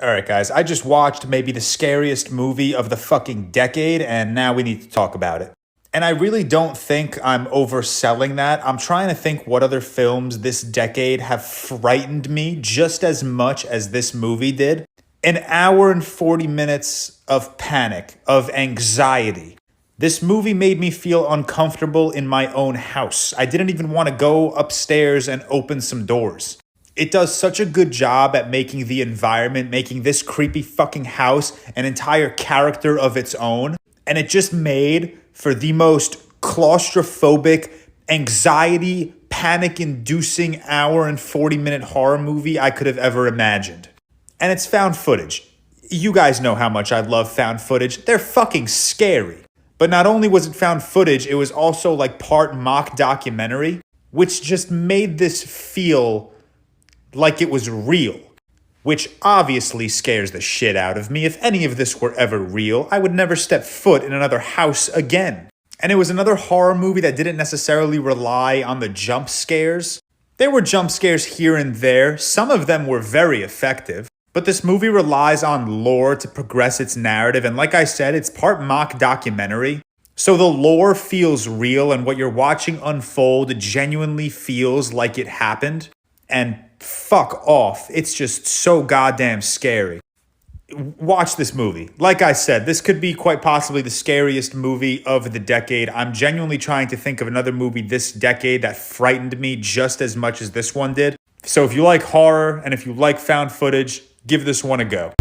All right, guys, I just watched maybe the scariest movie of the fucking decade, and now we need to talk about it. And I really don't think I'm overselling that. I'm trying to think what other films this decade have frightened me just as much as this movie did. An hour and 40 minutes of panic, of anxiety. This movie made me feel uncomfortable in my own house. I didn't even want to go upstairs and open some doors. It does such a good job at making the environment, making this creepy fucking house an entire character of its own. And it just made for the most claustrophobic, anxiety, panic-inducing hour and 40-minute horror movie I could have ever imagined. And it's found footage. You guys know how much I love found footage. They're fucking scary. But not only was it found footage, it was also like part mock documentary, which just made this feel like it was real, which obviously scares the shit out of me. If any of this were ever real, I would never step foot in another house again. And it was another horror movie that didn't necessarily rely on the jump scares. There were jump scares here and there. Some of them were very effective. But this movie relies on lore to progress its narrative. And like I said, it's part mock documentary. So the lore feels real and what you're watching unfold genuinely feels like it happened. And fuck off. It's just so goddamn scary. Watch this movie. Like I said, this could be quite possibly the scariest movie of the decade. I'm genuinely trying to think of another movie this decade that frightened me just as much as this one did. So if you like horror and if you like found footage, give this one a go.